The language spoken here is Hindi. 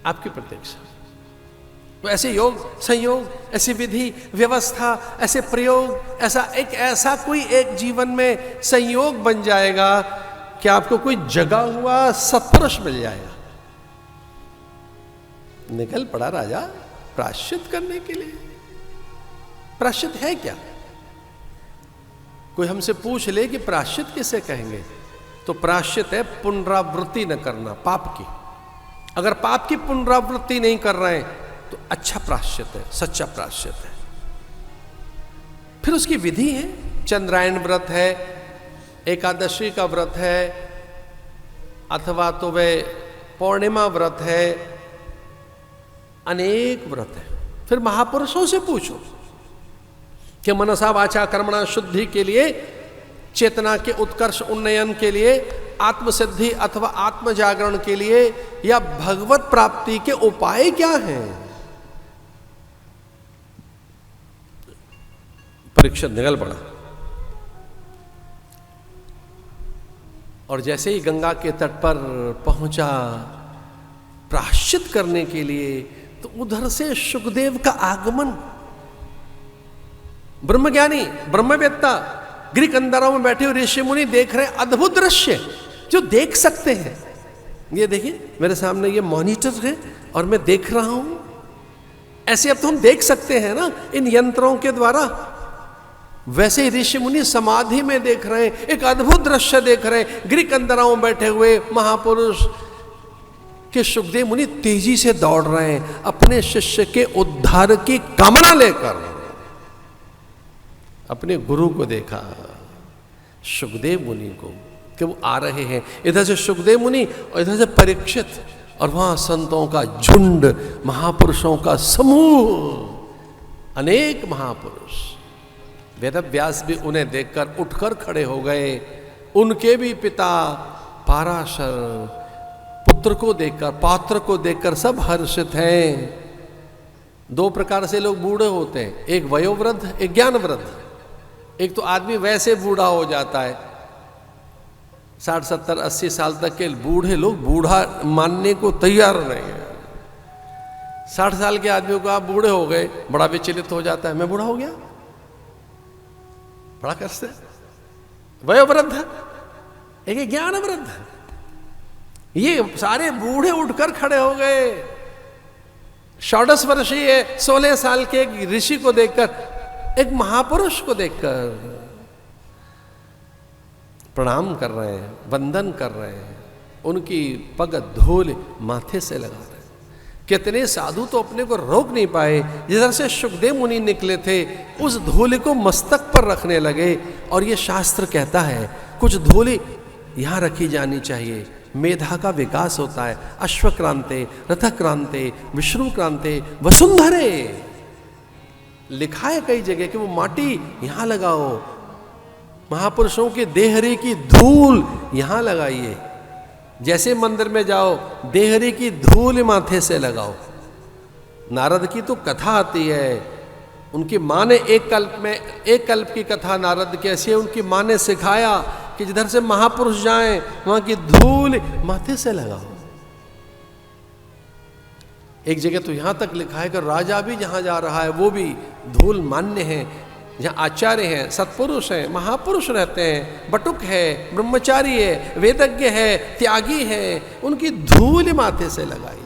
आपकी प्रतीक्षा। तो ऐसे योग संयोग, ऐसी विधि व्यवस्था, ऐसे प्रयोग, ऐसा कोई एक जीवन में संयोग बन जाएगा कि आपको कोई जगा हुआ सत्पुरुष मिल जाएगा। निकल पड़ा राजा प्रायश्चित करने के लिए। प्रायश्चित है क्या? कोई हमसे पूछ ले कि प्रायश्चित किसे कहेंगे, तो प्रायश्चित है पुनरावृत्ति न करना पाप की। अगर पाप की पुनरावृत्ति नहीं कर रहे हैं तो अच्छा प्रायश्चित है, सच्चा प्रायश्चित है। फिर उसकी विधि है, चंद्रायण व्रत है, एकादशी का व्रत है, अथवा तो वह पौर्णिमा व्रत है, अनेक व्रत है। फिर महापुरुषों से पूछो कि मनसा वाचा कर्मणा शुद्धि के लिए, चेतना के उत्कर्ष उन्नयन के लिए, आत्मसिद्धि अथवा आत्म जागरण के लिए या भगवत प्राप्ति के उपाय क्या हैं? परीक्षित निकल पड़ा और जैसे ही गंगा के तट पर पहुंचा प्रायश्चित करने के लिए, तो उधर से शुकदेव का आगमन। ब्रह्मज्ञानी ब्रह्मवेत्ता ग्रीक अंदरों में बैठे हुए ऋषि मुनि देख रहे अद्भुत दृश्य जो देख सकते हैं। ये देखिए मेरे सामने ये मॉनिटर है और मैं देख रहा हूं। ऐसे अब तो हम देख सकते हैं ना इन यंत्रों के द्वारा। वैसे ही ऋषि मुनि समाधि में देख रहे हैं, एक अद्भुत दृश्य देख रहे हैं। ग्रीक अंदरों में बैठे हुए महापुरुष के शुकदेव मुनि तेजी से दौड़ रहे हैं अपने शिष्य के उद्धार की कामना लेकर। अपने गुरु को देखा, शुकदेव मुनि को, कि वो आ रहे हैं। इधर से शुकदेव मुनि और इधर से परीक्षित, और वहां संतों का झुंड, महापुरुषों का समूह, अनेक महापुरुष। वेदव्यास भी उन्हें देखकर उठकर खड़े हो गए। उनके भी पिता पाराशर पुत्र को देखकर, पात्र को देखकर सब हर्षित हैं। दो प्रकार से लोग बूढ़े होते हैं, एक वयोवृद्ध, एक ज्ञानवृद्ध। एक तो आदमी वैसे बूढ़ा हो जाता है, 60, 70, 80 साल तक के बूढ़े लोग बूढ़ा मानने को तैयार नहीं है। 60 साल के आदमी को आप बूढ़े हो गए, बड़ा विचलित हो जाता है, मैं बूढ़ा हो गया, बड़ा कष्ट है। वयोवृद्ध, एक ज्ञानवृद्ध, ये सारे बूढ़े उठकर खड़े हो गए। 16 वर्षीय 16 साल के एक ऋषि को देखकर, एक महापुरुष को देखकर प्रणाम कर रहे हैं, वंदन कर रहे हैं, उनकी पग धूल माथे से लगा रहे हैं। कितने साधु तो अपने को रोक नहीं पाए। जिधर से शुकदेव मुनि निकले थे उस धूल को मस्तक पर रखने लगे। और ये शास्त्र कहता है कुछ धूल यहाँ रखी जानी चाहिए, मेधा का विकास होता है। अश्वक्रांते, रथक्रांते, विष्णुक्रांते, वसुंधरे, लिखा है कई जगह कि वो माटी यहां लगाओ, महापुरुषों के देहरी की धूल यहां लगाइए। जैसे मंदिर में जाओ देहरी की धूल माथे से लगाओ। नारद की तो कथा आती है, उनकी माँ ने एक कल्प की कथा नारद की ऐसी है। उनकी माँ ने सिखाया कि जिधर से महापुरुष जाएं वहां की धूल माथे से लगाओ। एक जगह तो यहां तक लिखा है कि राजा भी जहां जा रहा है वो भी धूल मान्य है। जहां आचार्य हैं, सत्पुरुष हैं, महापुरुष रहते हैं, बटुक है, ब्रह्मचारी है, वेदज्ञ है, त्यागी है, उनकी धूल माथे से लगाई।